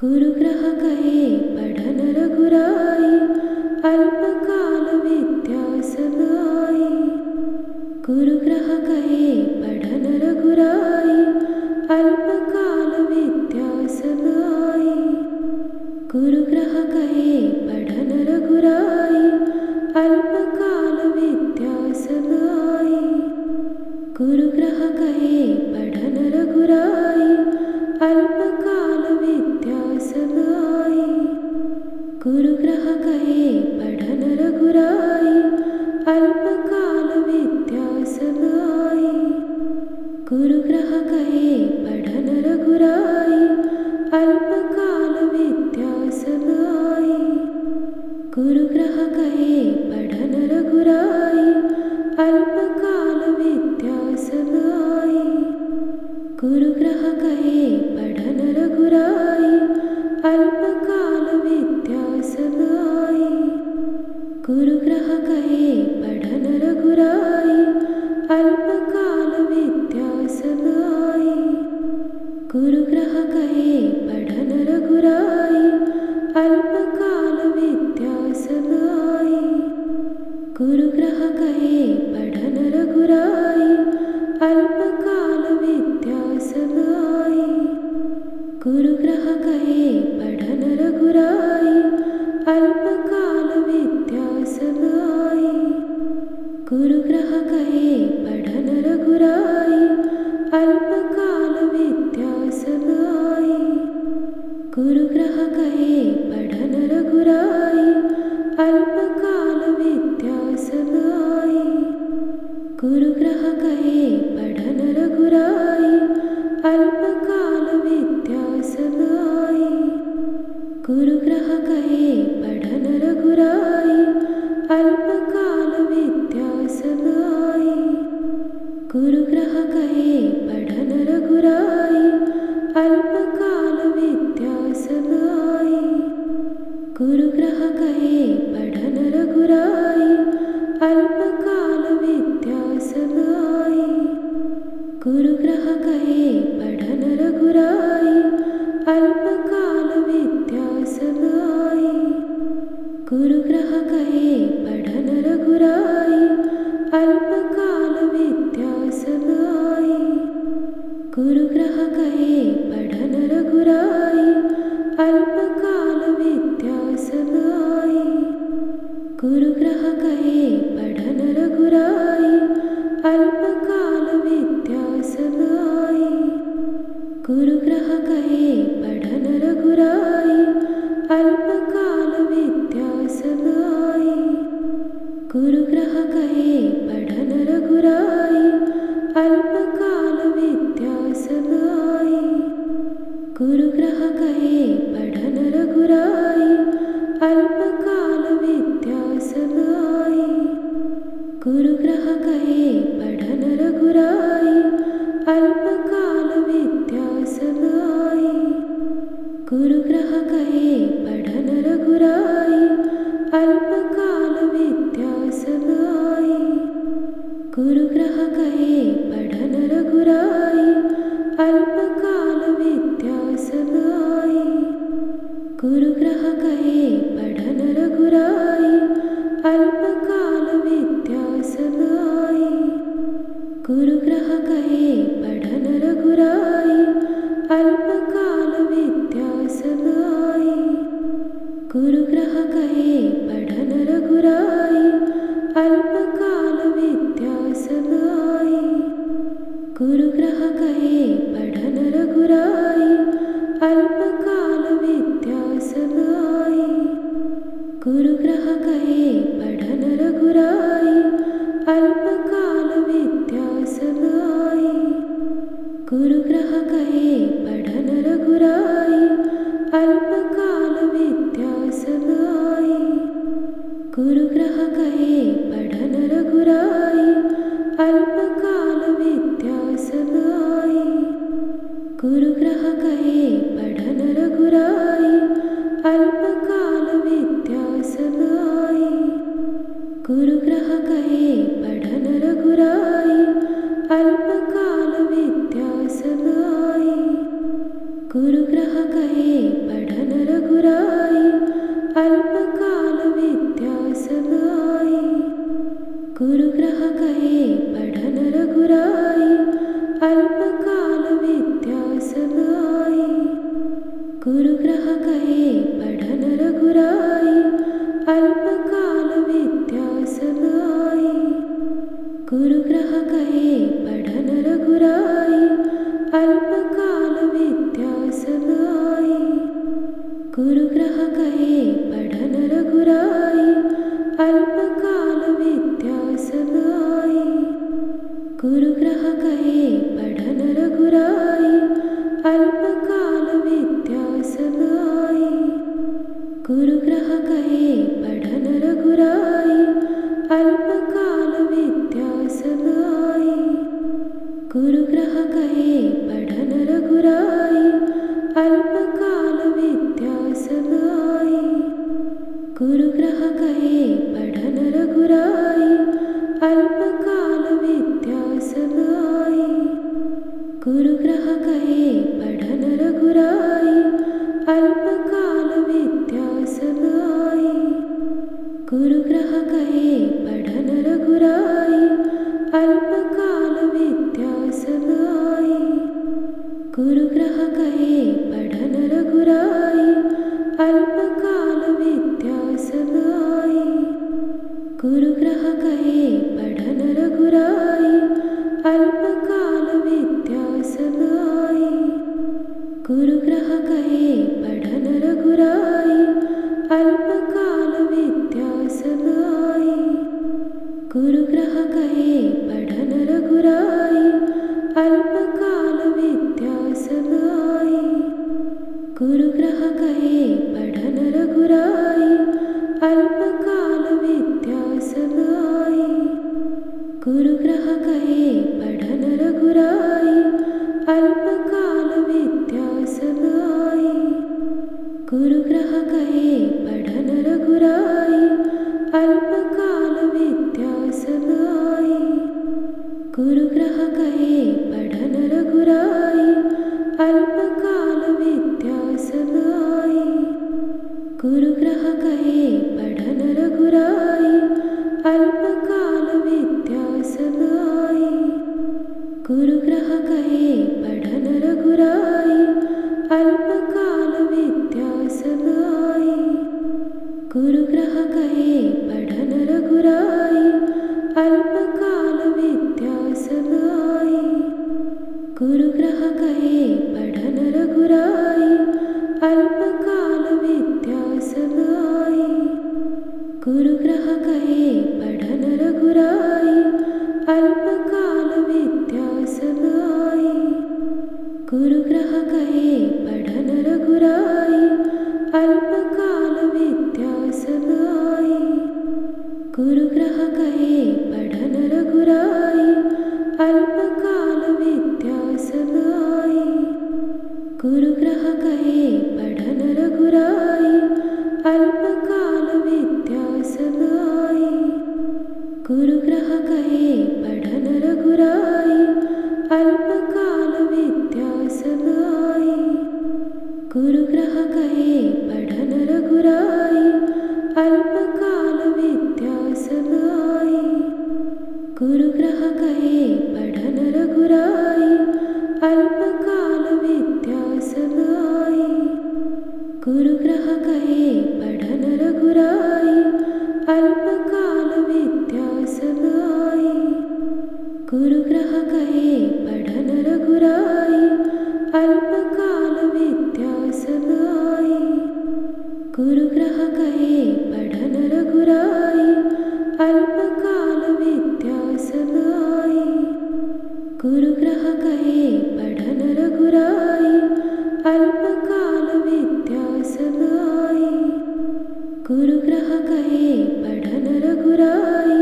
गुरुग्रह कहे पढ़न रघुराई, अल्पकाल विद्या समाई। गुरुग्रह कहे पढ़न रघुराई, अल्पकाल विद्या समाई। गुरुग्रह कहे पढ़न रघुराई, अल्पकाल विद्या समाई। गुरुग्रह कहे पढ़न रघुराई, अल्पकाल विद्या समाई। गुरुग्रह कहे पढ़न रघुराई, अल्पकाल विद्या समाई। गुरुग्रह कहे पढ़न रघुराई, अल्पकाल विद्या समाई। गुरुग्रह कहे पढ़न रघुराई, अल्पकाल विद्या समाई। गुरुग्रह कहे पढ़न रघुराई, अल्पकाल विद्या समाई। गुरुग्रह कहे पढ़न रघुराई, अल्पकाल विद्या समाई। गुरुग्रह कहे पढ़न रघुराई, अल्पकाल विद्या समाई। गुरुग्रह कहे पढ़न रघुराई, अल्पकाल विद्या समाई। गुरुग्रह कहे पढ़न रघुराई, अल्पकाल विद्या समाई। गुरुग्रह कहे पढ़न रघुराई, अल्पकाल विद्या समाई। गुरुग्रह कहे पढ़न रघुराई, अल्पकाल विद्या समाई। गुरुग्रह कहे पढ़न रघुराई, अल्पकाल विद्या समाई। गुरुग्रह कहे पढ़न रघुराई, अल्पकाल विद्या समाई। गुरुग्रह कहे पढ़न रघुराई, अल्पकाल विद्या समाई। गुरुग्रह कहे पढ़न रघुराई, अल्पकाल विद्या समाई। गुरुग्रह कहे पढ़न रघुराई, अल्पकाल विद्या समाई। गुरुग्रह कहे पढ़न रघुराई, अल्पकाल विद्या समाई। गुरुग्रह कहे पढ़न रघुराई, अल्पकाल विद्या समाई। गुरुग्रह कहे पढ़न रघुराई, अल्पकाल विद्या समाई। गुरुग्रह कहे पढ़न रघुराई, अल्पकाल विद्या समाई। गुरुग्रह कहे पढ़न रघुराई, अल्पकाल विद्या समाई। गुरुग्रह कहे पढ़न रघुराई, अल्पकाल विद्या समाई। गुरुग्रह कहे पढ़न रघुराई, अल्पकाल विद्या समाई। गुरुग्रह कहे पढ़न रघुराई, अल्पकाल विद्या समाई। गुरुग्रह कहे पढ़न रघुराई, अल्पकाल विद्या समाई। गुरुग्रह कहे पढ़न रघुराई, अल्पकाल विद्या समाई। गुरुग्रह कहे पढ़न रघुराई, अल्पकाल विद्या समाई। गुरुग्रह कहे पढ़न रघुराई, अल्पकाल विद्या समाई। गुरुग्रह कहे पढ़न रघुराई, अल्पकाल विद्या समाई। गुरुग्रह कहे पढ़न रघुराई, अल्पकाल विद्या समाई। गुरुग्रह कहे पढ़न रघुराई, अल्पकाल विद्या समाई। गुरुग्रह कहे पढ़न रघुराई, अल्पकाल विद्या समाई। गुरुग्रह कहे पढ़न रघुराई, अल्पकाल विद्या समाई। गुरुग्रह कहे पढ़न रघुराई, अल्पकाल विद्या समाई। गुरुग्रह कहे पढ़न पठन रघुराई अल्पकाल विद्या सब आई। गुरुग्रह गए पठन रघुराई अल्पकाल विद्या सब आई। गुरुग्रह गए पठन रघुराई अल्पकाल विद्या सब आई। गुरुग्रह गए पठन रघुराई अल्पकाल विद्या सब आई। गुरुग्रह गए पठन रघुराई अल्पकाल विद्या सब आई। गुरुग्रह गए पठन रघुराई अल्पकाल विद्या सब आई। गुरुग्रह गए पठन रघुराई अल्पकाल विद्या सब आई। गुरुग्रह गए पठन रघुराई अल्पकाल विद्या सब आई। गुरुग्रह गए पठन रघुराई अल्पकाल विद्या सब आई। गुरुग्रह गए पठन रघुराई अल्पकाल विद्या सब आई। गुरुग्रह गए पठन रघुराई अल्पकाल विद्या सब आई। गुरुग्रह गए पठन रघुराई अल्पकाल विद्या सब आई। गुरुग्रह गए पठन रघुराई अल्पकाल विद्या सब आई। गुरुग्रह गए पठन रघुराई अल्पकाल विद्या सब आई। गुरुग्रह गए पठन रघुराई अल्पकाल विद्या सब आई। गुरुग्रह गए पठन रघुराई अल्पकाल विद्या सब आई। गुरुग्रह गए पठन रघुराई अल्पकाल विद्या सब आई। गुरुग्रह गए पठन रघुराई अल्पकाल विद्या सब आई। गुरुग्रह गए पठन रघुराई अल्पकाल विद्या सब आई। गुरुग्रह गए पठन रघुराई अल्पकाल विद्या सब आई। गुरुग्रह गए पठन रघुराई अल्पकाल विद्या सब आई। गुरुग्रह गए पठन रघुराई अल्पकाल विद्या सब आई। गुरुग्रह गए पठन रघुराई अल्पकाल विद्या सब आई। गुरुग्रह गए पठन रघुराई अल्पकाल विद्या सब आई। गुरुग्रह गए पठन रघुराई अल्पकाल विद्या सब आई। गुरुग्रह गए पठन रघुराई अल्पकाल विद्या सब आई। गुरुग्रह गए पठन रघुराई अल्पकाल विद्या सब आई। गुरुग्रह गए पठन रघुराई अल्पकाल विद्या सब आई। गुरुग्रह गए पठन रघुराई अल्पकाल विद्या सब आई। गुरुग्रह गए पठन रघुराई अल्पकाल विद्या सब आई। गुरुग्रह गए पठन रघुराई अल्पकाल विद्या सब आई। गुरुग्रह गए पठन रघुराई अल्पकाल विद्या सब आई। गुरुग्रह गए पठन रघुराई अल्पकाल विद्या सब आई। गुरुग्रह गए पठन रघुराई अल्पकाल विद्या सब आई। गुरुग्रह गए पठन रघुराई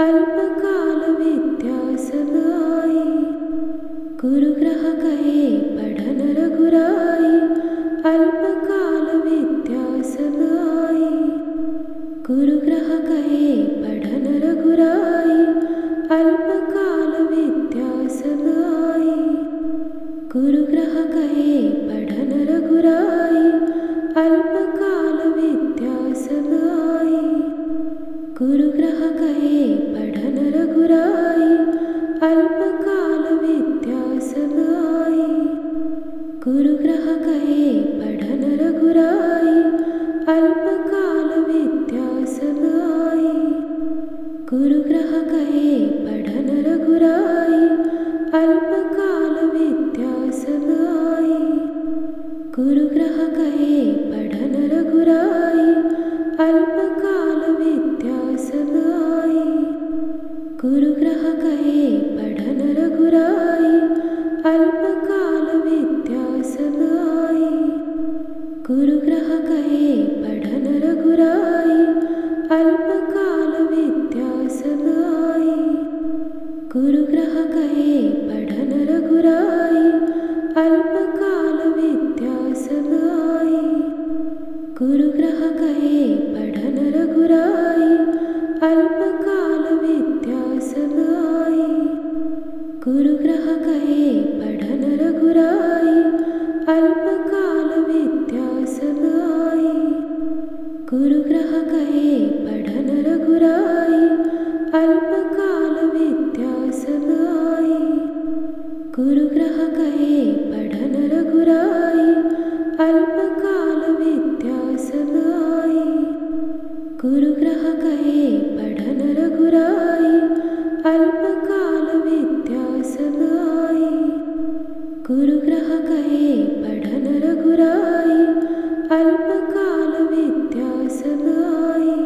अल्पकाल विद्या सब आई। गुरुग्रह गए पठन रघुराई अल्पकाल विद्या सब आई। गुरुग्रह गए पठन रघुराई अल्पकाल विद्या सब आई। गुरुग्रह कहे पढ़न रघुराई, अल्पकाल विद्या सब आई। गुरुग्रह कहे पढ़न रघुराई, अल्पकाल विद्या सब आई। गुरुग्रह कहे पढ़न रघुराई, अल्पकाल विद्या सब आई। गुरुग्रह कहे पढ़न रघुराई, अल्पकाल विद्या सब आई। गुरुग्रह कहे पढ़न रघुराई, अल्पकाल विद्या सब आई। गुरुग्रह कहे पढ़न रघुराई, अल्पकाल विद्या सब आई। गुरुग्रह कहे पढ़न रघुराई, अल्पकाल विद्या सब आई। गुरुग्रह कहे पढ़न रघुराई, अल्पकाल विद्या सब आई। गुरुग्रह कहे पढ़न रघुराई, अल्पकाल विद्या सब आई। गुरुग्रह कहे पढ़न रघुराई, अल्पकाल विद्या सब आई।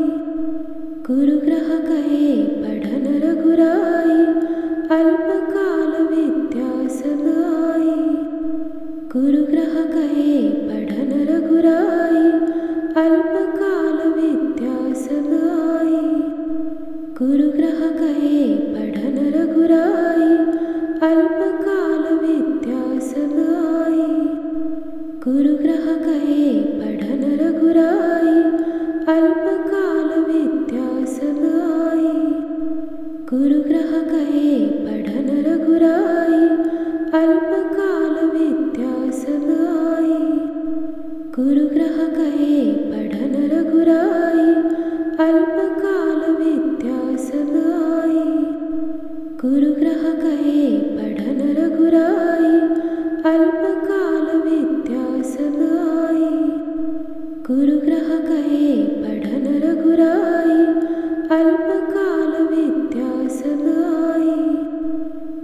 गुरुग्रह कहे पढ़न रघुराई, अल्पकाल विद्या सब आई। गुरुग्रह कहे पढ़न रघुराई, अल्पकाल विद्या सब आई। गुरुग्रह कहे पढ़न रघुराई, अल्पकाल विद्या सब आई। गुरुग्रह कहे पढ़न रघुराई, अल्पकाल विद्या सब आई। गुरुग्रह कहे पढ़न रघुराई, अल्पकाल विद्या सब आई। गुरुग्रह कहे पढ़न रघुराई, अल्पकाल विद्या सब आई। गुरुग्रह कहे पढ़न रघुराई, अल्पकाल विद्या सब आई। गुरुग्रह कहे पढ़न रघुराई, अल्पकाल विद्या सब आई। गुरुग्रह कहे पढ़न रघुराई, अल्पकाल विद्या सब आई।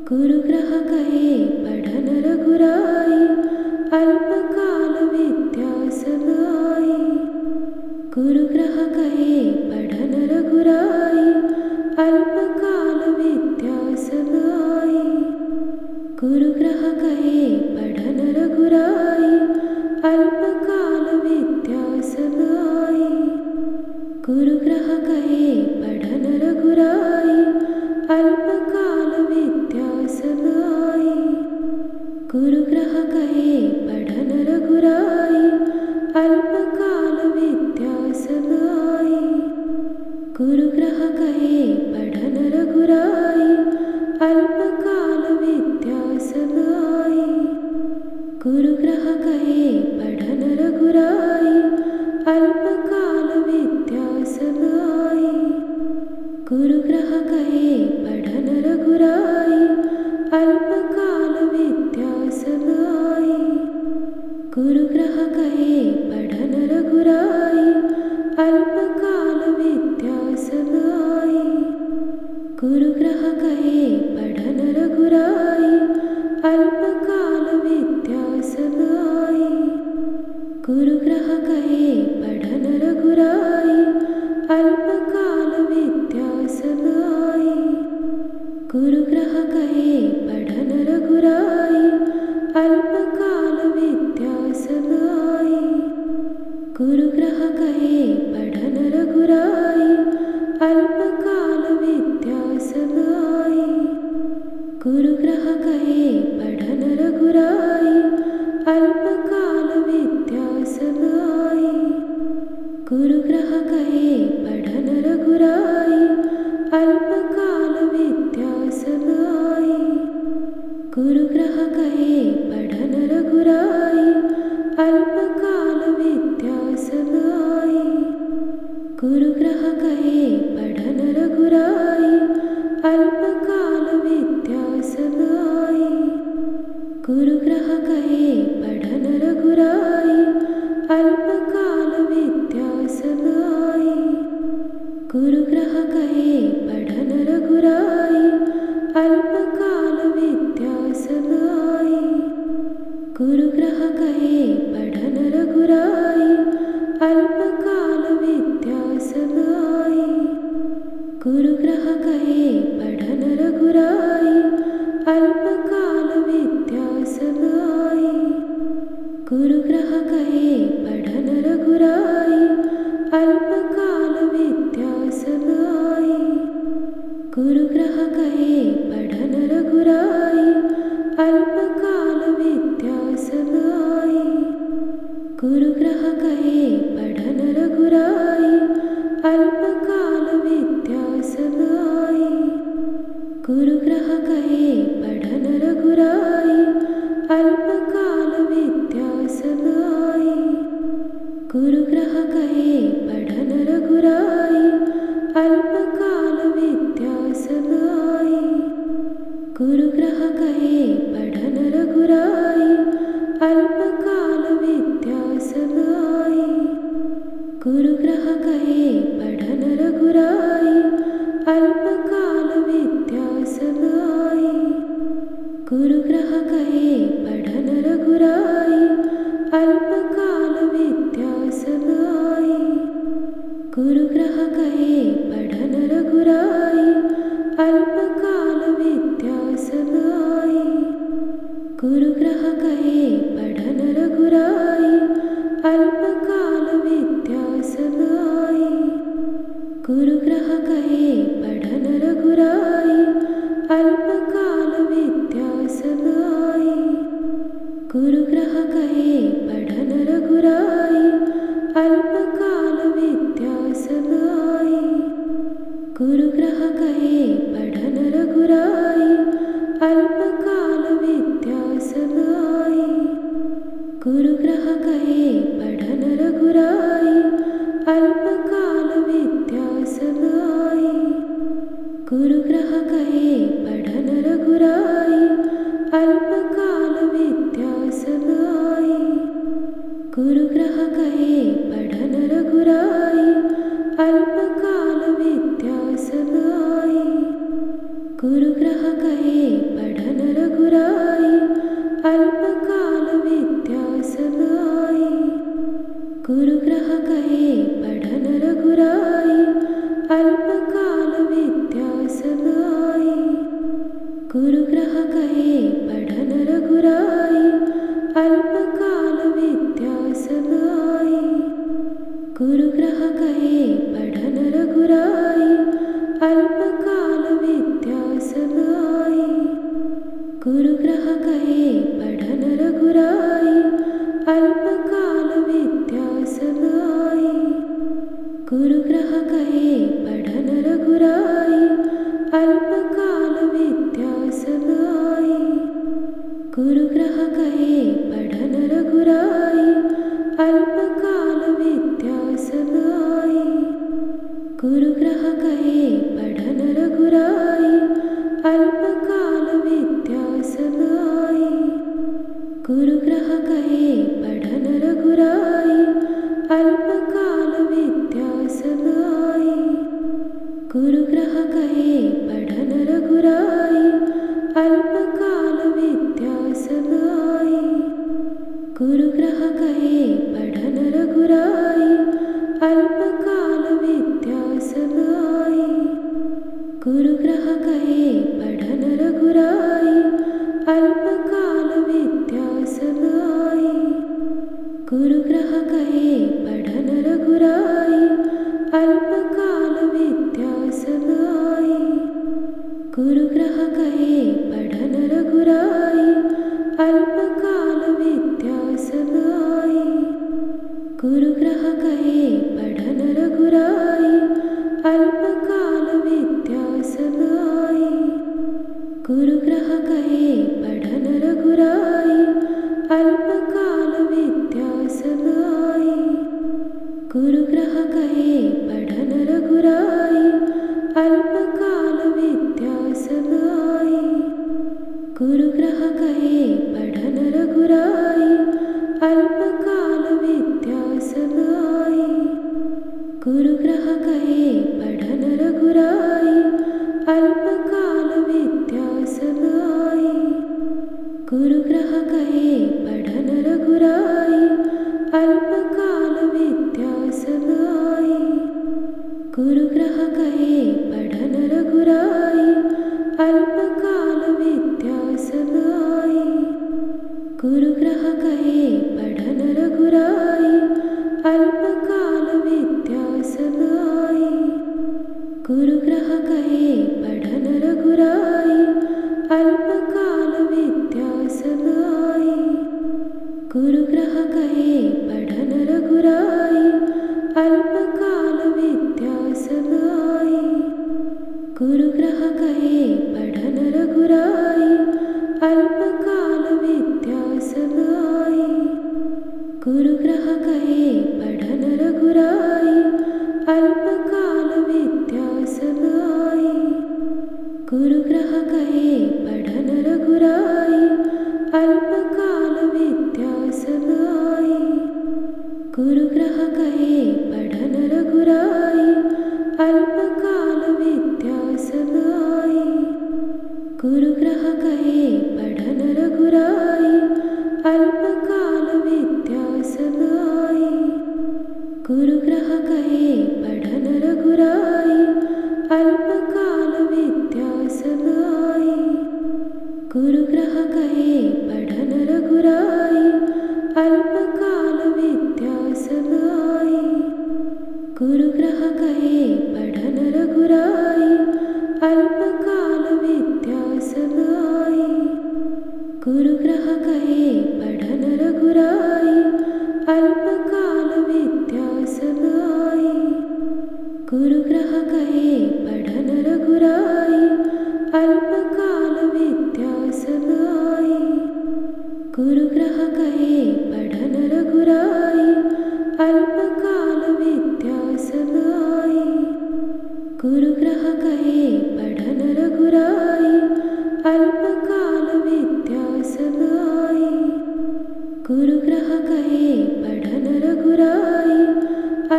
गुरुग्रह कहे पढ़न रघुराई, अल्पकाल विद्या सब आई। गुरुग्रह कहे पढ़न रघुराई, अल्पकाल विद्या सब आई। गुरुग्रह कहे पढ़न रघुराई, अल्पकाल विद्या सब आई। गुरुग्रह कहे पढ़न रघुराई, अल्पकाल विद्या सब आई। गुरुग्रह कहे पढ़न रघुराई, अल्पकाल विद्या सब आई। गुरुग्रह कहे पढ़न रघुराई, अल्पकाल विद्या सब आई। गुरुग्रह कहे पढ़न रघुराई, अल्पकाल विद्या सब आई। गुरुग्रह कहे पढ़न रघुराई, अल्पकाल विद्या सब आई। गुरुग्रह कहे पढ़न रघुराई, अल्पकाल विद्या सब आई। गुरुग्रह कहे पढ़न रघुराई, अल्पकाल विद्या सब आई। गुरुग्रह कहे पढ़न रघुराई, अल्पकाल विद्या सब आई। गुरुग्रह कहे पढ़न रघुराई, अल्पकाल विद्या सब आई। गुरुग्रह कहे पढ़न रघुराई, अल्पकाल विद्या सब आई। गुरुग्रह कहे पढ़न रघुराई, अल्पकाल विद्या सब आई। गुरुग्रह कहे पढ़न रघुराई, अल्पकाल विद्या सब आई। गुरुग्रह कहे पढ़न रघुराई, अल्पकाल विद्या सब आई। गुरुग्रह कहे पढ़न रघुराई, अल्पकाल विद्या सब आई। गुरुग्रह कहे पढ़न रघुराई, अल्पकाल विद्या सब आई। गुरुग्रह कहे पढ़न गुरुग्रह गए पढ़न रघुराई, अल्पकाल विद्या सब आई। गुरुग्रह गए पढ़न रघुराई, अल्पकाल विद्या सब आई। गुरुग्रह गए पढ़न रघुराई, अल्पकाल विद्या सब आई। गुरुग्रह गए पढ़न रघुराई, अल्पकाल विद्या सब आई। गुरुग्रह गए पढ़न रघुराई, अल्पकाल विद्या सब आई। गुरुग्रह गए पढ़न रघुराई, अल्पकाल विद्या सब आई। गुरुग्रह गए पढ़न रघुराई, अल्पकाल विद्या सब आई। गुरुग्रह गए पढ़न रघुराई, अल्पकाल विद्या सब आई। गुरुग्रह गए पढ़न रघुराई, अल्पकाल विद्या सब आई। गुरुग्रह गए पढ़न रघुराई, अल्पकाल विद्या सब आई। गुरुग्रह गए पढ़न रघुराई, अल्पकाल विद्या सब आई। गुरुग्रह गए पढ़न रघुराई, अल्पकाल विद्या सब आई। गुरुग्रह गए पढ़न रघुराई, अल्पकाल विद्या सब आई। गुरुग्रह गए पढ़न रघुराई, अल्पकाल विद्या सब आई। गुरुग्रह गए पढ़न रघुराई, अल्पकाल विद्या सब आई। गुरुग्रह गए पढ़न रघुराई, अल्पकाल विद्या सब आई। गुरुग्रह गए पढ़न रघुराई, अल्पकाल विद्या सब आई। गुरुग्रह गए पढ़न रघुराई, अल्पकाल विद्या सब आई। गुरुग्रह गए पढ़न रघुराई, अल्पकाल विद्या सब आई। गुरुग्रह गए पढ़न रघुराई, अल्पकाल विद्या सब आई। गुरुग्रह गए पढ़न रघुराई, अल्पकाल विद्या सब आई। गुरुग्रह गए पढ़न रघुराई, अल्पकाल विद्या सब आई। गुरुग्रह गए पढ़न रघुराई, अल्पकाल विद्या सब आई। गुरुग्रह गए पढ़न रघुराई, अल्पकाल विद्या सब आई। गुरुग्रह गए पढ़न रघुराई, अल्पकाल विद्या सब आई। गुरुग्रह गए पढ़न रघुराई, अल्पकाल विद्या सब आई। गुरुग्रह गए पढ़न रघुराई, अल्पकाल विद्या सब आई। गुरुग्रह गए पढ़न रघुराई, अल्पकाल विद्या सब आई। गुरुग्रह गए पढ़न रघुराई, अल्पकाल विद्या सब आई। गुरुग्रह गए पढ़न रघुराई, अल्पकाल विद्या सब आई। गुरुग्रह गए पढ़न रघुराई, अल्पकाल विद्या सब आई। गुरुग्रह गए पढ़न रघुराई, अल्पकाल विद्या सब आई। गुरुग्रह गए पढ़न रघुराई, अल्पकाल विद्या सब आई। गुरुग्रह गए पढ़न रघुराई, अल्पकाल विद्या सब आई। गुरुग्रह गए पढ़न रघुराई, अल्पकाल विद्या सब आई। गुरुग्रह गए पढ़न रघुराई, अल्पकाल विद्या सब आई। गुरुग्रह गए पढ़न रघुराई, अल्पकाल विद्या सब आई। गुरुग्रह गए पढ़न अल्पकाल विद्या सब आई। गुरुग्रह कहे पढ़न रघुराई, अल्पकाल विद्या सब आई। गुरुग्रह कहे पढ़न रघुराई, अल्पकाल विद्या सब आई। गुरुग्रह कहे पढ़न रघुराई, अल्पकाल विद्या सब आई। गुरुग्रह कहे पढ़न रघुराई, अल्पकाल विद्या सब आई। गुरुग्रह कहे पढ़न रघुराई, अल्पकाल विद्या सब आई। गुरुग्रह कहे पढ़न रघुराई, अल्पकाल विद्या सब आई। गुरुग्रह कहे पढ़न रघुराई, अल्पकाल विद्या सब आई। गुरुग्रह कहे पढ़न रघुराई, अल्पकाल विद्या सब आई। गुरुग्रह कहे पढ़न रघुराई, अल्पकाल विद्या सब आई। गुरुग्रह कहे पढ़न रघुराई, अल्पकाल विद्या सब आई। गुरुग्रह कहे पढ़न रघुराई, अल्पकाल विद्या सब आई। गुरुग्रह कहे पढ़न रघुराई, अल्पकाल विद्या सब आई। गुरुग्रह कहे पढ़न रघुराई,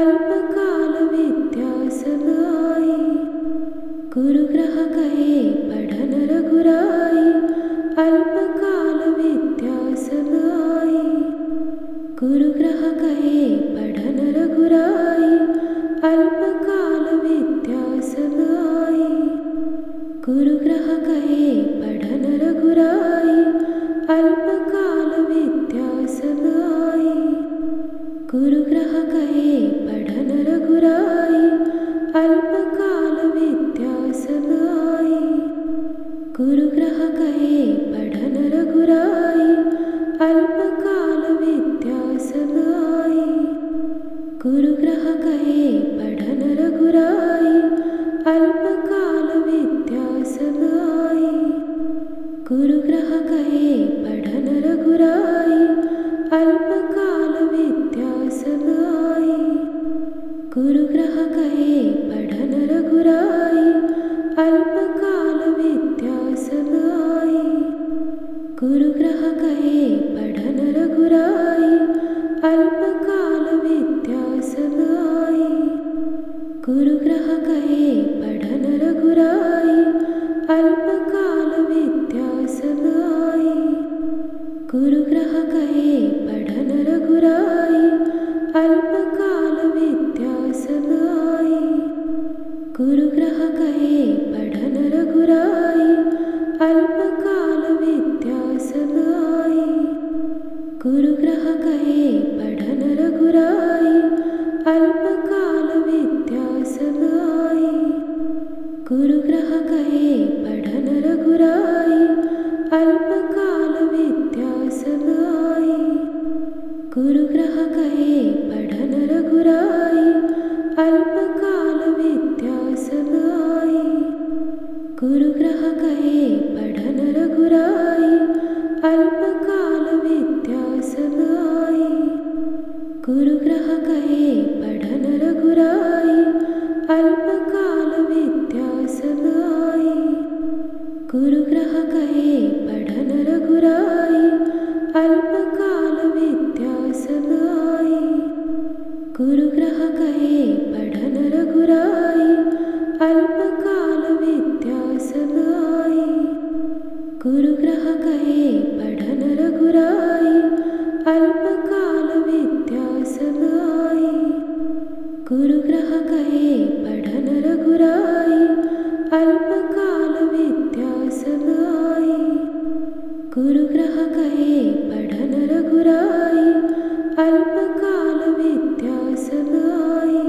अल्पकाल विद्या सब आई। गुरुग्रह कहे पढ़न रघुराई, अल्पकाल विद्या सब आई। गुरुग्रह कहे पढ़न रघुराई, अल्पकाल विद्या सब आई। गुरुग्रह कहे पढ़न रघुराई, अल्पकाल विद्या सब आई। गुरुग्रह कहे पढ़न रघुराई, अल्पकाल विद्या सब आई। गुरुग्रह कहे पढ़न रघुराई, अल्पकाल विद्या सब आई। गुरुग्रह कहे पढ़न रघुराई, अल्पकाल विद्या सब आई। गुरुग्रह कहे पढ़न रघुराई, अल्पकाल विद्या सब आई। गुरुग्रह कहे पढ़न रघुराई, अल्पकाल विद्या सब आई। गुरुग्रह कहे पढ़न रघुराई, अल्पकाल विद्या सब आई। गुरुग्रह कहे पढ़न रघुराई, अल्पकाल विद्या सब आई। गुरुग्रह कहे पढ़न रघुराई, अल्पकाल विद्या सब आई। गुरुग्रह कहे पढ़न रघुराई, अल्पकाल विद्या सब आई। गुरुग्रह कहे पढ़न रघुराई, अल्पकाल विद्या सब आई। गुरुग्रह कहे पढ़न रघुराई, अल्पकाल विद्या सब आई। गुरुग्रह कहे पढ़न रघुराई, अल्पकाल विद्या सब आई। गुरुग्रह कहे पढ़न रघुराई, अल्पकाल विद्या सब आई। गुरुग्रह कहे पढ़न रघुराई, अल्पकाल विद्या सब आई। गुरुग्रह कहे पढ़न रघुराई, अल्पकाल विद्या सब आई। गुरुग्रह कहे पढ़न रघुराई, अल्पकाल विद्या सब आई। गुरुग्रह कहे पढ़न रघुराई, अल्पकाल विद्या सब आई। गुरुग्रह कहे पढ़न रघुराई, अल्पकाल विद्या सब आई। गुरुग्रह कहे पढ़न रघुराई, अल्पकाल विद्या सब आई।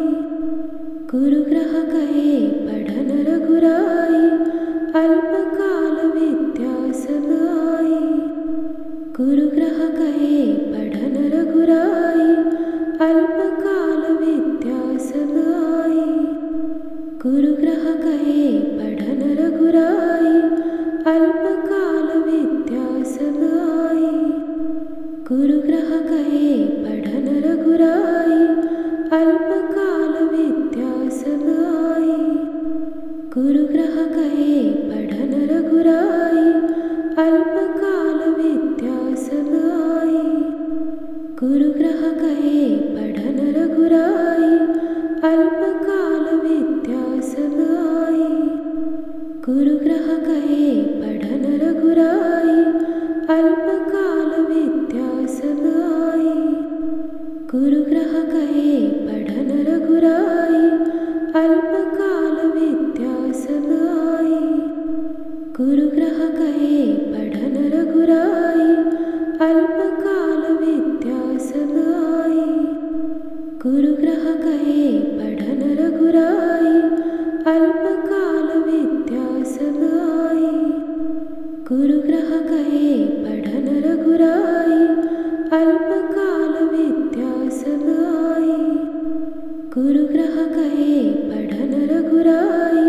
गुरुग्रह कहे पढ़न रघुराई, अल्पकाल विद्या सब आई। गुरुग्रह कहे पढ़न रघुराई, अल्पकाल विद्या गुरुग्रह कहे पढ़न रघुराई, अल्पकाल विद्या सब आई। गुरुग्रह कहे पढ़न रघुराई, अल्पकाल विद्या सब आई। गुरुग्रह कहे पढ़न रघुराई, अल्पकाल विद्या सब आई। गुरुग्रह कहे पढ़न रघुराई, अल्पकाल विद्या सब आई। गुरुग्रह कहे पढ़न रघुराई, अल्पकाल विद्या सब आई। गुरुग्रह कहे पढ़न रघुराई, अल्पकाल विद्या सब आई। गुरुग्रह कहे पढ़न रघुराई, अल्पकाल विद्या सब आई। गुरुग्रह कहे पढ़न रघुराई, अल्पकाल विद्या सब आई। गुरुग्रह कहे पढ़न रघुराई, अल्पकाल विद्या सब आई। गुरुग्रह कहे पढ़न रघुराई,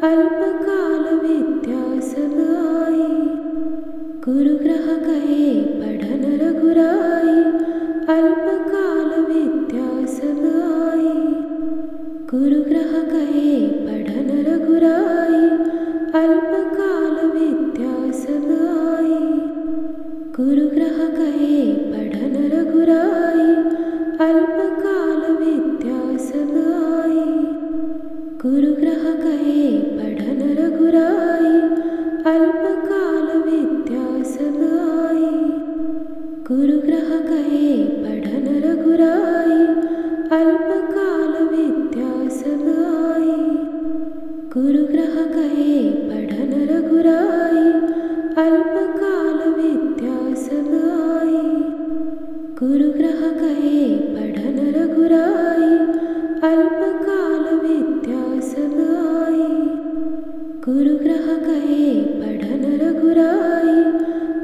अल्पकाल विद्या सब आई। गुरुग्रह कहे पढ़न रघुराई, अल्पकाल विद्या सब आई। गुरुग्रह कहे पढ़न रघुराई, अल्पकाल विद्या सब आई। गुरुग्रह कहे पढ़न रघुराई, अल्पकाल विद्या सब आई। गुरुग्रह कहे पढ़न रघुराई, अल्पकाल विद्या सब आई। गुरुग्रह कहे पढ़न रघुराई, अल्पकाल विद्या सब आई। गुरुग्रह कहे पढ़न रघुराई, अल्पकाल विद्या सब आई। गुरुग्रह कहे पढ़न रघुराई, अल्पकाल विद्या सब आई। गुरुग्रह कहे पढ़न रघुराई, अल्पकाल विद्या सब आई। गुरुग्रह कहे पढ़न रघुराई,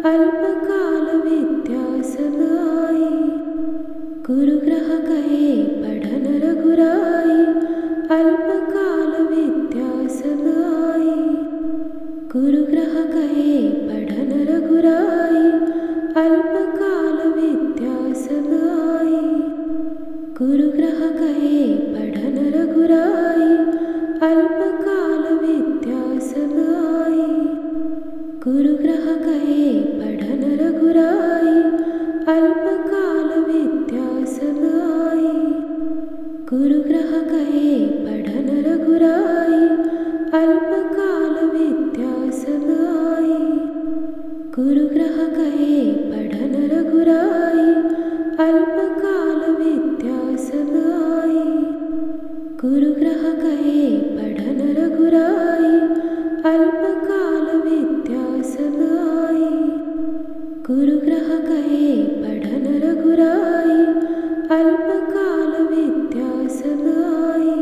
अल्पकाल विद्या सब आई। गुरुग्रह कहे पढ़न रघुराई, अल्पकाल विद्या सब आई। गुरुग्रह कहे पढ़न रघुराई, अल्पकाल विद्या सब आई। गुरुग्रह कहे पढ़न रघुराई, अल्पकाल विद्या सब आई। गुरुग्रह कहे पढ़न रघुराई, अल्पकाल विद्या सब आई। गुरुग्रह कहे पढ़न रघुराई, अल्पकाल विद्या सब आई। गुरुग्रह कहे पढ़न रघुराई, अल्पकाल विद्या सब आई। गुरुग्रह कहे पढ़न रघुराई, अल्पकाल विद्या सब आई। गुरुग्रह कहे पढ़न रघुराई, अल्पकाल विद्या सब आई।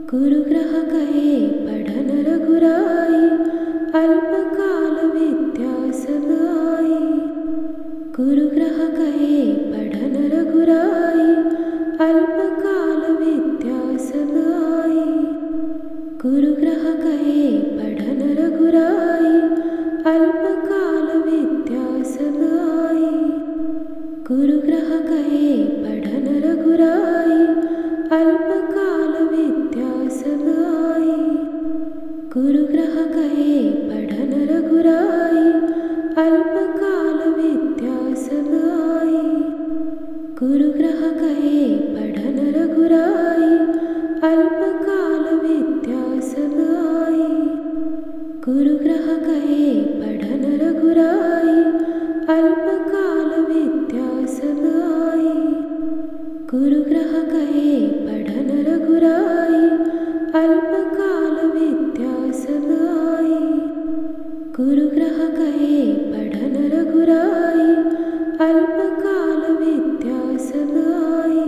गुरुग्रह कहे पढ़न रघुराई, अल्पकाल विद्या सब आई। गुरुग्रह कहे पढ़न रघुराई, अल्पकाल विद्या सब आई। गुरुग्रह कहे पढ़न रघुराई, अल्पकाल विद्या सब आई। गुरुग्रह कहे पढ़न रघुराई, अल्पकाल विद्या सब आई। गुरुग्रह कहे पढ़न रघुराई, अल्पकाल विद्या सब आई। गुरुग्रह कहे पढ़न रघुराई, अल्पकाल विद्या सब आई। गुरुग्रह कहे पढ़न रघुराई, अल्पकाल विद्या सब आई। गुरुग्रह कहे पढ़न रघुराई, अल्पकाल विद्या सब आई।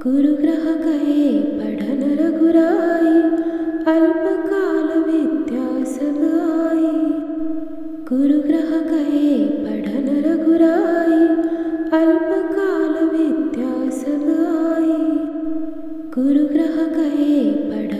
गुरुग्रह कहे पढ़न रघुराई, अल्पकाल विद्या सब आई। गुरुग्रह कहे पढ़न रघुराई, अल्पकाल विद्या सब आई। गुरुग्रह कहे पढ़न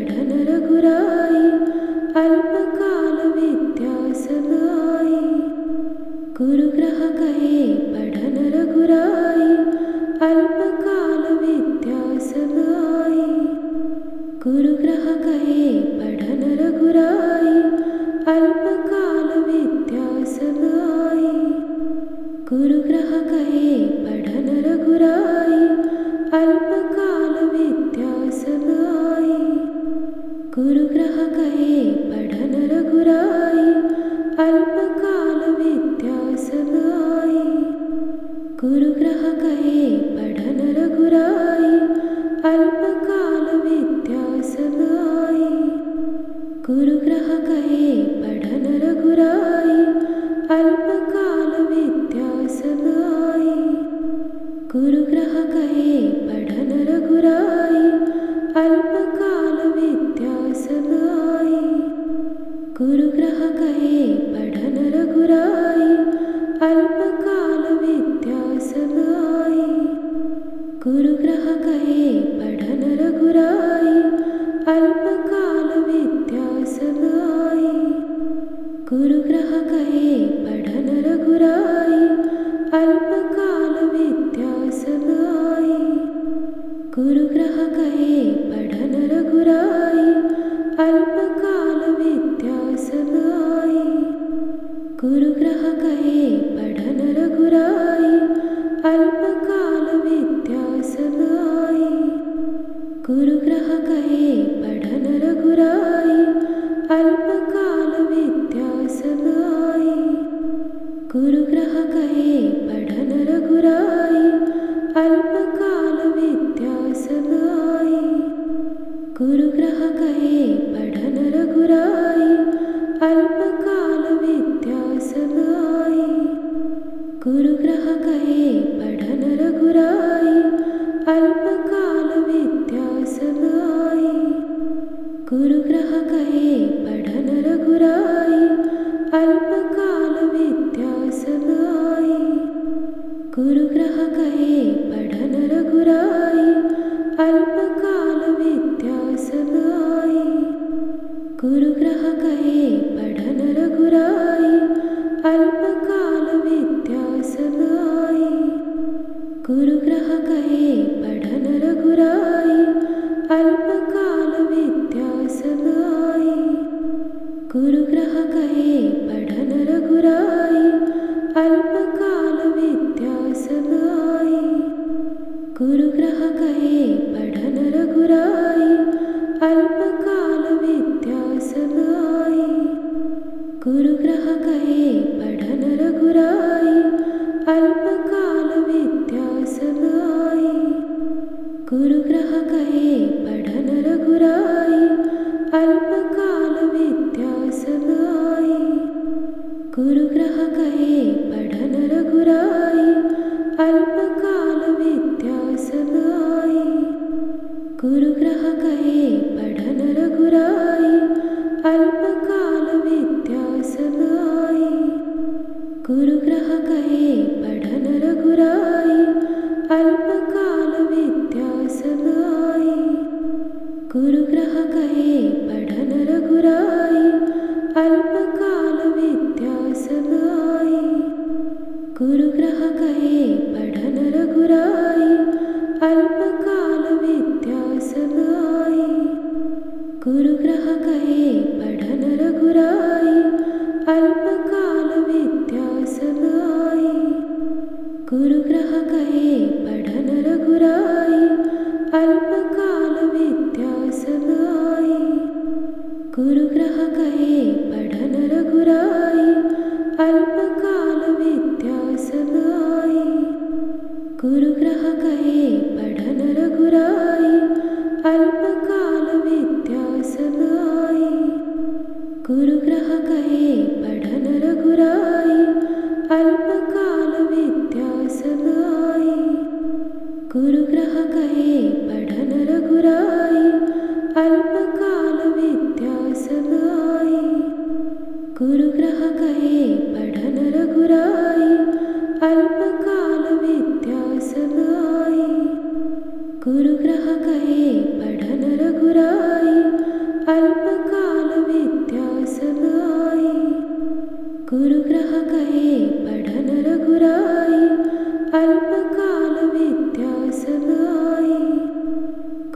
पढ़न रघुराई अल्पकाल विद्या समाई। गुरु ग्रह कहे पढ़न रघुराई अल्पकाल विद्या समाई। गुरु ग्रह कहे पढ़न रघुराई अल्पकाल विद्या समाई। गुरु ग्रह कहे पठन रघुराई अल्पकाल विद्या समाई। गुरुग्रह कहे पठन रघुराई अल्पकाल विद्या समाई। गुरुग्रह कहे पठन रघुराई अल्पकाल विद्या समाई। गुरुग्रह कहे पठन रघुराई अल्पकाल विद्या समाई। गुरुग्रह कहे पठन रघुराई अल्पकाल विद्या समाई। गुरुग्रह कहे पठन रघुराई अल्पकाल विद्या समाई। गुरुग्रह कहे पठन रघुराई अल्पकाल विद्या समाई। गुरुग्रह कहे पठन रघुराई अल्पकाल विद्या समाई। गुरुग्रह कहे पठन रघुराई अल्पकाल विद्या समाई। गुरुग्रह कहे पठन रघुराई अल्पकाल विद्या समाई। गुरुग्रह कहे पठन रघुराई अल्पकाल विद्या समाई। गुरुग्रह कहे पठन रघुराई अल्पकाल विद्या समाई। गुरुग्रह कहे पठन रघुराई अल्पकाल विद्या समाई। गुरुग्रह कहे पठन रघुराई अल्पकाल विद्या समाई। गुरुग्रह कहे पठन रघुराई अल्पकाल विद्या समाई। गुरुग्रह कहे पठन रघुराई अल्पकाल विद्या समाई। गुरुग्रह कहे पठन रघुराई अल्पकाल विद्या समाई। गुरुग्रह कहे पठन रघुराई अल्पकाल विद्या समाई। गुरुग्रह कहे पठन रघुराई अल्पकाल विद्या समाई। गुरुग्रह कहे पठन रघुराई अल्पकाल विद्या समाई। गुरुग्रह कहे पठन रघुराई अल्पकाल विद्या समाई। गुरुग्रह कहे पठन रघुराई अल्पकाल विद्या समाई। गुरुग्रह कहे पठन रघुराई अल्पकाल विद्या समाई। गुरुग्रह कहे पठन रघुराई अल्पकाल विद्या समाई। गुरुग्रह कहे पठन रघुराई अल्पकाल विद्या समाई। गुरुग्रह कहे पठन रघुराई अल्पकाल विद्या समाई। गुरुग्रह कहे पठन रघुराई अल्पकाल विद्या समाई। गुरुग्रह कहे पठन रघुराई अल्पकाल विद्या समाई। गुरुग्रह कहे पठन रघुराई अल्पकाल विद्या समाई। गुरुग्रह कहे पठन रघुराई अल्पकाल विद्या समाई। गुरुग्रह कहे पठन रघुराई अल्पकाल विद्या समाई। गुरुग्रह कहे पठन रघुराई अल्पकाल विद्या समाई। गुरुग्रह कहे पठन रघुराई अल्पकाल विद्या समाई। गुरुग्रह कहे पठन रघुराई अल्पकाल विद्या समाई। गुरुग्रह कहे पठन रघुराई अल्पकाल विद्या समाई। गुरुग्रह कहे पठन रघुराई अल्पकाल विद्या समाई।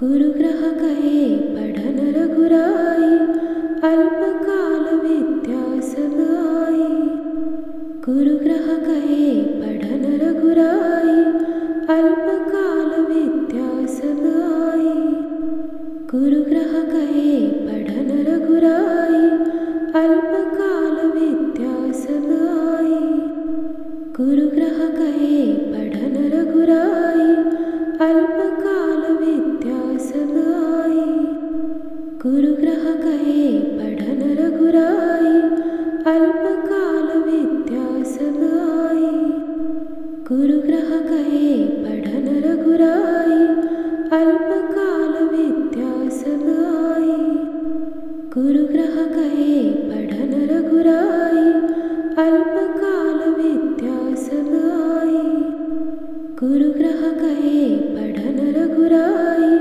गुरुग्रह कहे पठन रघुराई अल्पकाल विद्या समाई। गुरुग्रह कहे पठन रघुराई गुरुग्रह कहे पढ़न रघुराई, अल्पकाल विद्या समाई। गुरुग्रह कहे पढ़न रघुराई, अल्पकाल विद्या समाई। गुरुग्रह कहे पढ़न रघुराई, अल्पकाल विद्या समाई। गुरुग्रह कहे पढ़न रघुराई, अल्पकाल विद्या समाई। गुरुग्रह कहे पढ़न रघुराई,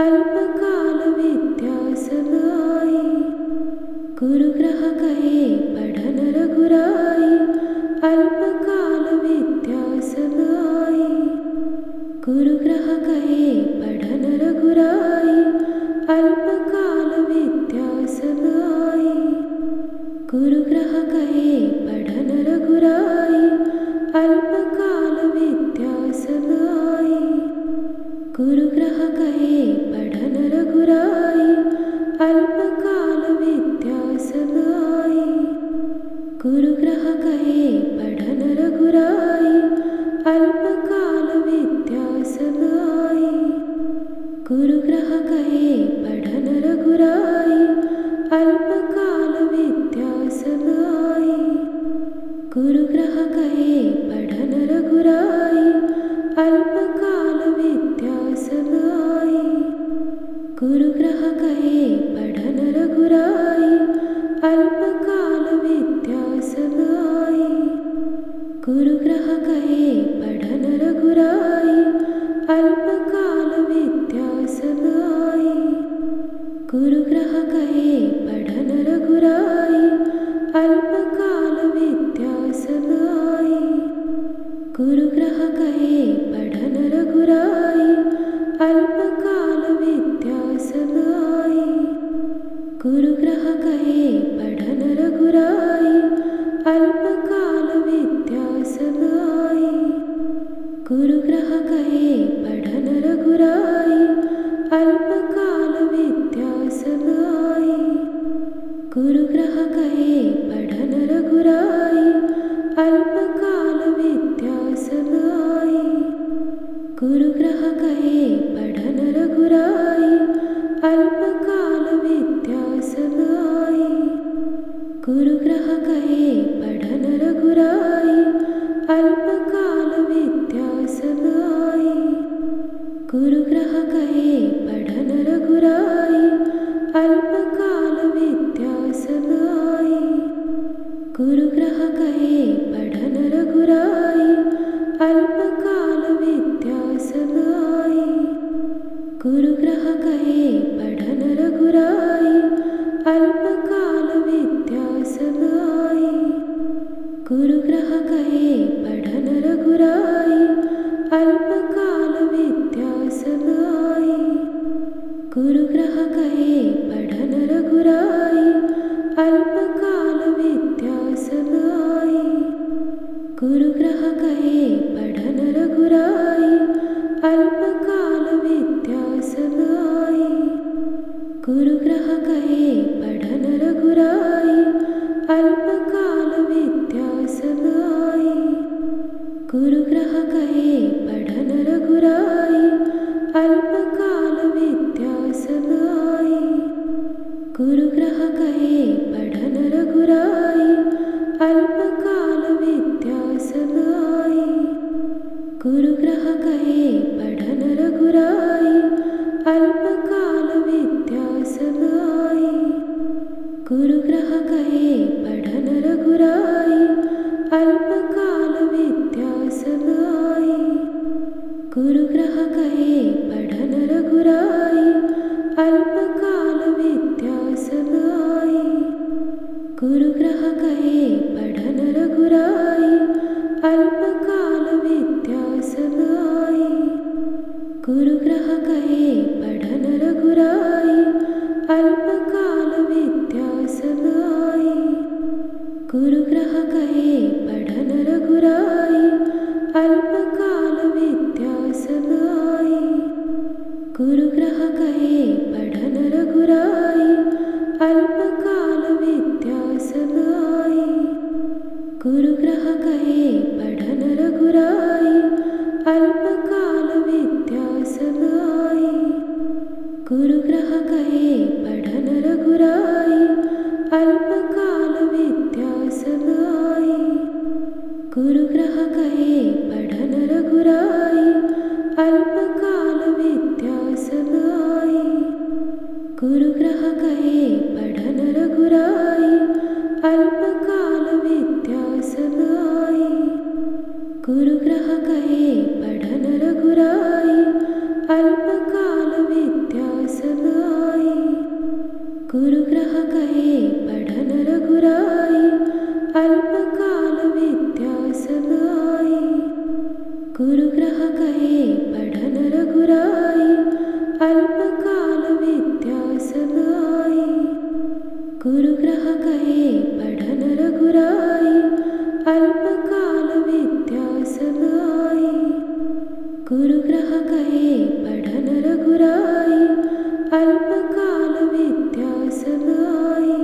अल्पकाल विद्या समाई। गुरुग्रह कहे पढ़न रघुराई, अल्पकाल विद्या समाई। गुरुग्रह कहे पढ़न रघुराई, अल्पकाल विद्या समाई। गुरुग्रह कहे पढ़न रघुराई, अल्पकाल विद्या समाई। गुरुग्रह कहे पढ़न रघुराई, अल्पकाल विद्या समाई। गुरुग्रह कहे पढ़न रघुराई, अल्पकाल विद्या समाई। गुरुग्रह कहे पढ़न रघुराई, अल्पकाल विद्या समाई। गुरुग्रह कहे पढ़न रघुराई, अल्पकाल विद्या समाई। गुरुग्रह कहे पढ़न रघुराई, अल्पकाल विद्या समाई। गुरुग्रह कहे पढ़न रघुराई, अल्पकाल विद्या समाई। गुरुग्रह कहे पढ़न रघुराई, अल्पकाल विद्या समाई। गुरुग्रह कहे पढ़न रघुराई, अल्पकाल विद्या समाई। गुरुग्रह कहे पढ़न रघुराई, अल्पकाल विद्या समाई। गुरुग्रह कहे पढ़न रघुराई, अल्पकाल विद्या समाई। गुरुग्रह कहे पढ़न रघुराई, अल्पकाल विद्या समाई। गुरुग्रह कहे पढ़न रघुराई, अल्पकाल विद्या समाई। गुरुग्रह कहे पढ़न रघुराई, अल्पकाल विद्या समाई। गुरुग्रह कहे पढ़न रघुराई, अल्पकाल विद्या समाई। गुरुग्रह कहे पढ़न रघुराई, अल्पकाल विद्या समाई। गुरुग्रह कहे पढ़न रघुराई, अल्पकाल विद्या समाई। गुरुग्रह कहे पढ़न रघुराई, अल्पकाल विद्या समाई। गुरुग्रह कहे पढ़न रघुराई, अल्पकाल विद्या समाई। गुरुग्रह कहे पढ़न रघुराई, अल्पकाल विद्या समाई। गुरुग्रह कहे पढ़न रघुराई, अल्पकाल विद्या समाई। गुरुग्रह कहे पढ़न रघुराई, अल्पकाल विद्या समाई। गुरुग्रह कहे पढ़न रघुराई, अल्पकाल विद्या समाई। गुरुग्रह कहे पढ़न रघुराई, अल्पकाल विद्या समाई। गुरुग्रह कहे पढ़न रघुराई, अल्पकाल विद्या समाई। गुरुग्रह कहे पढ़न रघुराई, अल्पकाल विद्या समाई। गुरुग्रह कहे पढ़न रघुराई, अल्पकाल विद्या समाई। गुरुग्रह कहे पढ़न रघुराई, अल्पकाल विद्या समाई। गुरुग्रह कहे पढ़न रघुराई, अल्पकाल विद्या समाई। गुरुग्रह कहे पढ़न रघुराई, अल्पकाल विद्या समाई। गुरुग्रह कहे पढ़न रघुराई, अल्पकाल विद्या समाई। गुरुग्रह कहे पढ़न रघुराई, अल्पकाल विद्या समाई। गुरुग्रह कहे पढ़न रघुराई, अल्पकाल विद्या समाई। गुरुग्रह कहे पढ़न रघुराई, अल्पकाल विद्या समाई। गुरुग्रह कहे पढ़न रघुराई, अल्पकाल विद्या समाई। गुरुग्रह कहे पढ़न रघुराई, अल्पकाल विद्या समाई। गुरुग्रह कहे पढ़न रघुराई, अल्पकाल विद्या समाई। गुरुग्रह कहे पढ़न रघुराई, अल्पकाल विद्या समाई।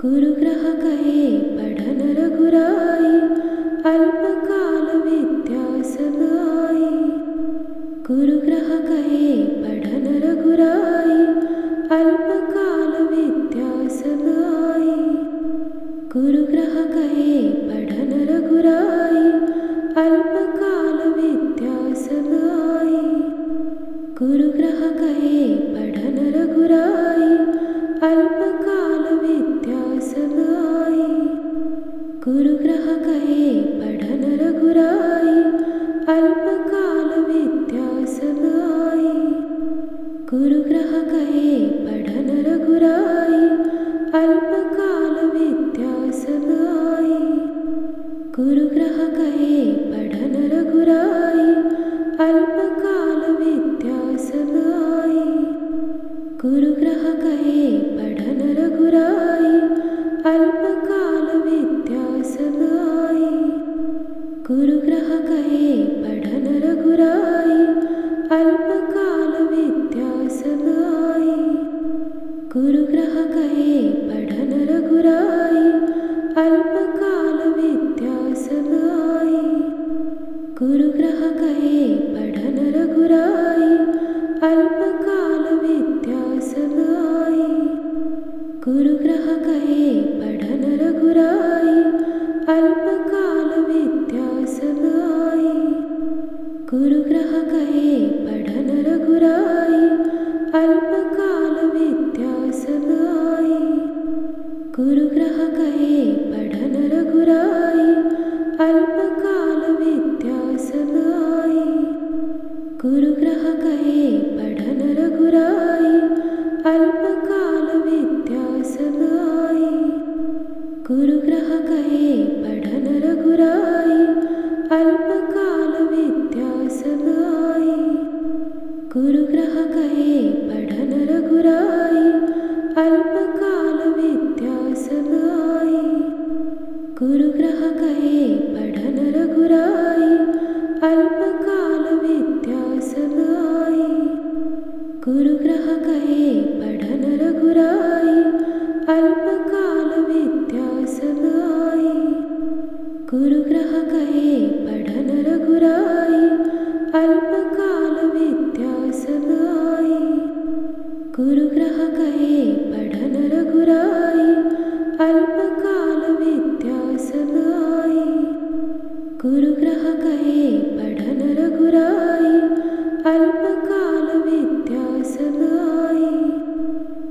गुरुग्रह कहे पढ़न रघुराई, अल्पकाल विद्या समाई। गुरुग्रह कहे पढ़न रघुराई, अल्पकाल विद्या समाई। गुरुग्रह कहे पढ़न रघुराई, अल्पकाल विद्या समाई। गुरुग्रह कहे पढ़न रघुराई, अल्पकाल विद्या समाई। गुरुग्रह कहे पढ़न रघुराई, अल्पकाल विद्या समाई। गुरुग्रह कहे पढ़न रघुराई, अल्पकाल विद्या समाई। गुरुग्रह कहे पढ़न रघुराई, अल्पकाल विद्या समाई। गुरुग्रह कहे पढ़न रघुराई, अल्पकाल विद्या समाई। गुरुग्रह कहे पढ़न रघुराई, अल्पकाल विद्या समाई। गुरुग्रह कहे पढ़न रघुराई, अल्पकाल विद्या समाई। गुरुग्रह कहे पढ़न रघुराई, अल्पकाल विद्या समाई। गुरुग्रह कहे पढ़न रघुराई, अल्पकाल विद्या समाई। गुरुग्रह कहे पढ़न रघुराई, अल्पकाल विद्या समाई। गुरुग्रह कहे पढ़न रघुराई, अल्पकाल विद्या समाई। गुरुग्रह कहे पढ़न रघुराई, अल्पकाल विद्या समाई। गुरुग्रह कहे पढ़न रघुराई, अल्पकाल विद्या समाई। गुरुग्रह कहे पढ़न रघुराई, अल्पकाल विद्या समाई। गुरुग्रह कहे पढ़न रघुराई, अल्पकाल विद्या समाई। गुरुग्रह कहे पढ़न रघुराई, अल्पकाल विद्या समाई। गुरुग्रह कहे पढ़न रघुराई, अल्पकाल विद्या समाई। गुरुग्रह कहे पढ़न रघुराई, अल्पकाल विद्या समाई। गुरुग्रह कहे पढ़न रघुराई, अल्पकाल विद्या समाई।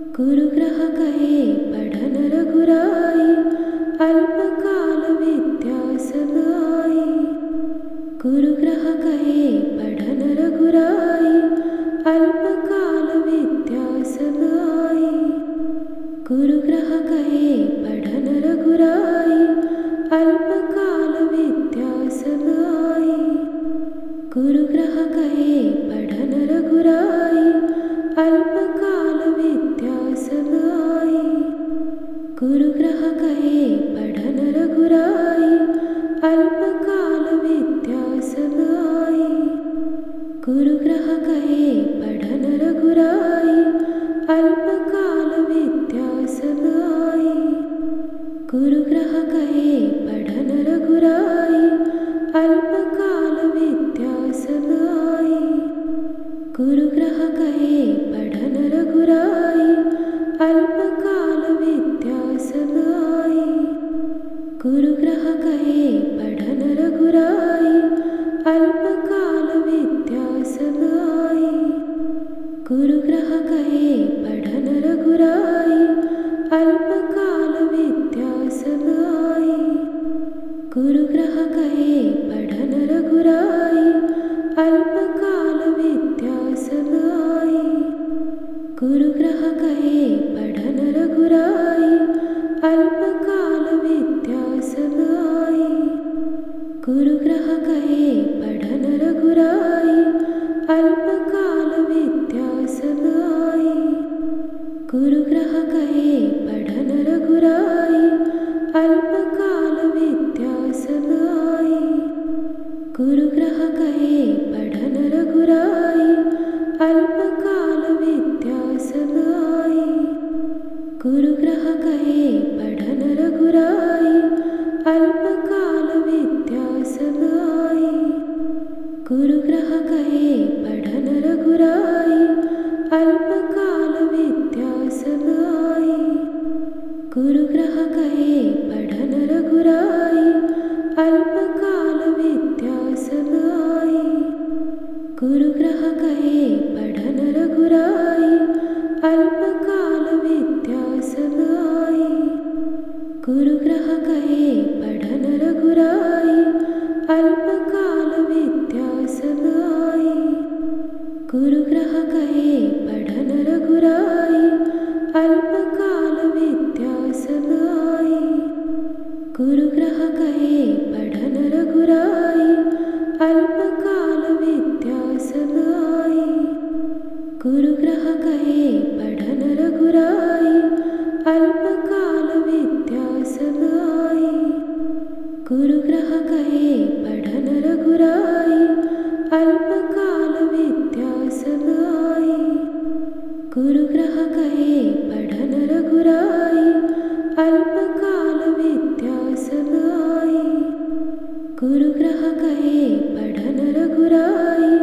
गुरुग्रह कहे पढ़न रघुराई, अल्पकाल विद्या समाई। गुरुग्रह कहे पढ़न रघुराई, अल्पकाल विद्या समाई। गुरुग्रह कहे पढ़न रघुराई, अल्पकाल विद्या समाई। गुरुग्रह कहे पढ़न रघुराई, अल्पकाल विद्या समाई। गुरुग्रह कहे पढ़न रघुराई, अल्पकाल विद्या समाई। गुरुग्रह कहे पढ़न रघुराई, अल्पकाल विद्या समाई। गुरुग्रह कहे पढ़न रघुराई, कहे पढ़न रघुराई, अल्पकाल विद्या समाई। गुरुग्रह कहे पढ़न रघुराई, अल्पकाल विद्या समाई। गुरुग्रह कहे पढ़न रघुराई, अल्पकाल विद्या समाई। गुरुग्रह कहे पढ़न रघुराई, अल्पकाल विद्या समाई। गुरुग्रह कहे पढ़न रघुराई, अल्पकाल विद्या समाई। गुरुग्रह कहे पढ़न रघुराई, अल्पकाल विद्या समाई। गुरुग्रह कहे पढ़न रघुराई, अल्पकाल विद्या समाई। गुरुग्रह कहे पढ़न रघुराई, अल्पकाल विद्या समाई। गुरुग्रह कहे पढ़न रघुराई, अल्पकाल विद्या समाई। गुरुग्रह कहे पढ़न रघुराई, अल्पकाल विद्या समाई। गुरुग्रह कहे पढ़न रघुराई, अल्पकाल विद्या समाई। गुरुग्रह कहे पढ़न रघुराई, अल्पकाल विद्या समाई। गुरुग्रह कहे पढ़न रघुराई, अल्पकाल विद्या समाई। गुरुग्रह कहे पढ़न रघुराई, अल्पकाल विद्या समाई। गुरुग्रह कहे पढ़न रघुराई, अल्पकाल विद्या समाई। गुरुग्रह कहे पढ़न रघुराई, अल्पकाल विद्या समाई। गुरुग्रह कहे पढ़न रघुराई, अल्पकाल विद्या समाई। गुरुग्रह कहे पढ़न रघुराई,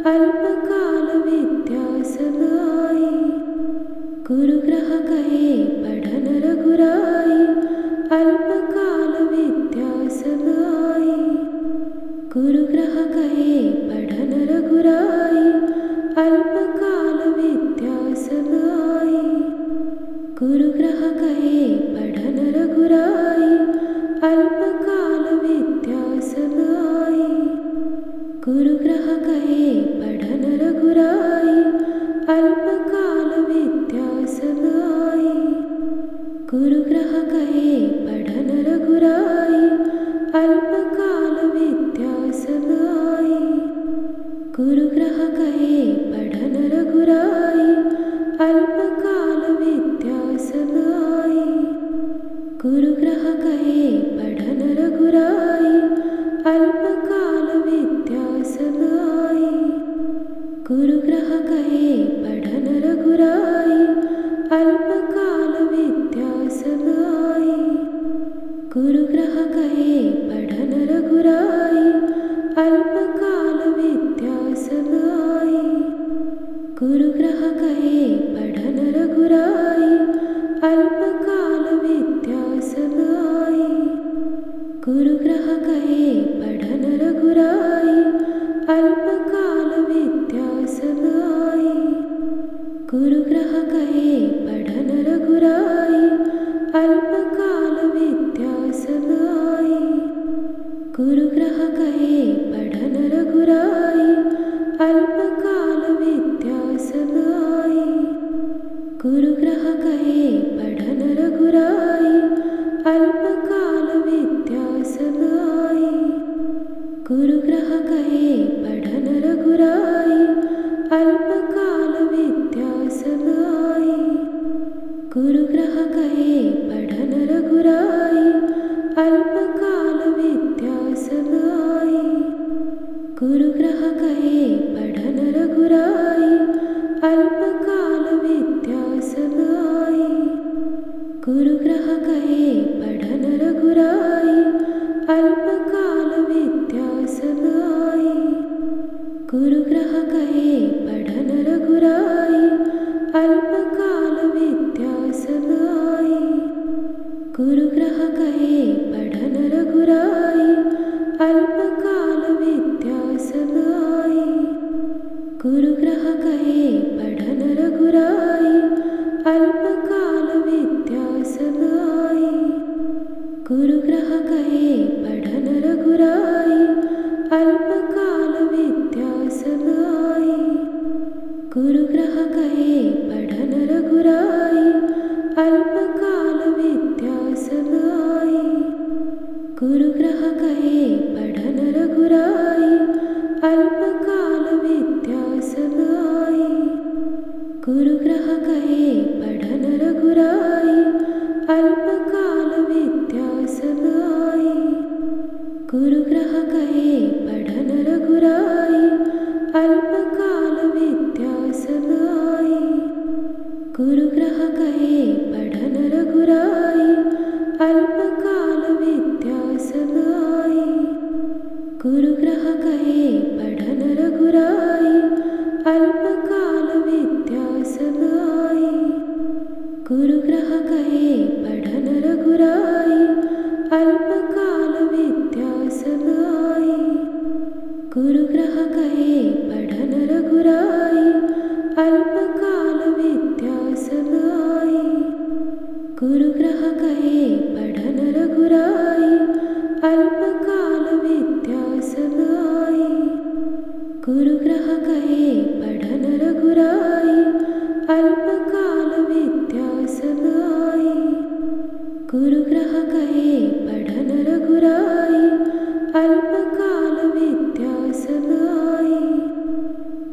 अल्पकाल विद्या समाई। गुरुग्रह कहे पढ़न रघुराई, अल्पकाल विद्या समाई। गुरुग्रह कहे पढ़न रघुराई, अल्पकाल विद्या समाई। गुरुग्रह कहे पढ़न रघुराई, अल्पकाल विद्या समाई। गुरुग्रह कहे पढ़न रघुराई, अल्पकाल विद्या समाई। गुरुग्रह कहे पढ़न रघुराई, अल्पकाल विद्या समाई। गुरुग्रह कहे पढ़न रघुराई, अल्पकाल विद्या समाई। गुरुग्रह कहे पढ़न रघुराई, अल्पकाल विद्या समाई। गुरुग्रह कहे पढ़न रघुराई, अल्पकाल विद्या समाई। गुरुग्रह कहे पढ़न रघुराई, अल्पकाल विद्या समाई। गुरुग्रह कहे पढ़न रघुराई, अल्पकाल विद्या समाई। गुरुग्रह कहे पढ़न रघुराई, अल्पकाल विद्या समाई। गुरुग्रह कहे पढ़न रघुराई, अल्पकाल विद्या समाई। गुरुग्रह कहे पढ़न रघुराई, अल्पकाल विद्या समाई। गुरुग्रह कहे पढ़न रघुराई, अल्पकाल विद्या समाई। गुरुग्रह कहे पढ़न रघुराई, अल्पकाल विद्या समाई। गुरुग्रह कहे पढ़न रघुराई, अल्पकाल विद्या समाई। गुरुग्रह कहे पढ़न रघुराई, अल्पकाल विद्या समाई। गुरुग्रह कहे पढ़न रघुराई, अल्पकाल विद्या समाई। गुरुग्रह कहे पढ़न रघुराई, अल्पकाल विद्या समाई। गुरुग्रह कहे पढ़न रघुराई, कहे पढ़न रघुराई, अल्पकाल विद्या समाई। गुरुग्रह कहे पढ़न रघुराई, अल्पकाल विद्या समाई। गुरुग्रह कहे पढ़न रघुराई, अल्पकाल विद्या समाई। गुरुग्रह कहे पढ़न रघुराई, अल्पकाल विद्या समाई। गुरुग्रह कहे पढ़न रघुराई, अल्पकाल विद्या समाई। गुरुग्रह कहे पढ़न रघुराई, अल्पकाल विद्या समाई। गुरुग्रह कहे पढ़न रघुराई, अल्पकाल विद्या समाई। गुरुग्रह कहे पढ़न रघुराई, अल्पकाल विद्या समाई। गुरुग्रह कहे पढ़न रघुराई, अल्पकाल विद्या समाई। गुरुग्रह कहे पढ़न रघुराई, अल्पकाल विद्या समाई।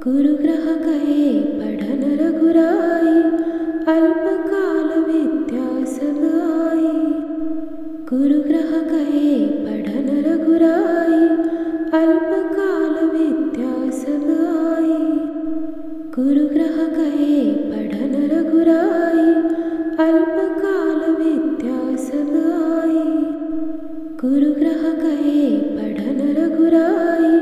गुरुग्रह कहे पढ़न रघुराई, अल्पकाल विद्या समाई। गुरुग्रह कहे पढ़न रघुराई, अल्पकाल विद्या समाई। गुरुग्रह कहे पढ़न रघुराई, अल्पकाल विद्या समाई। गुरुग्रह कहे पढ़न रघुराई,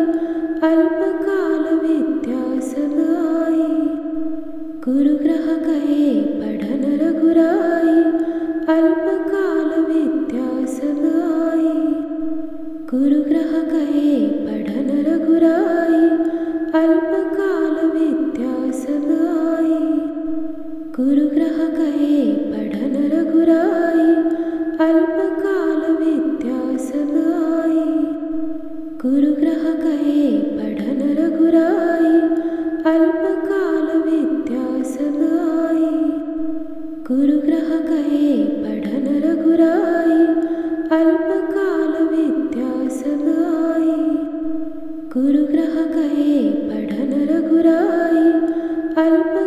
अल्पकाल विद्या समाई। गुरुग्रह कहे पढ़न रघुराई, अल्पकाल विद्या समाई। गुरुग्रह कहे पढ़न रघुराई, अल्पकाल विद्या समाई। गुरुग्रह कहे पढ़न रघुराई, अल्पकाल विद्या समाई। गुरुग्रह कहे पढ़न रघुराई, अल्पकाल विद्या समाई। गुरुग्रह कहे पढ़न रघुराई, अल्पकाल विद्या समाई। गुरुग्रह कहे पढ़न रघुराई, अल्प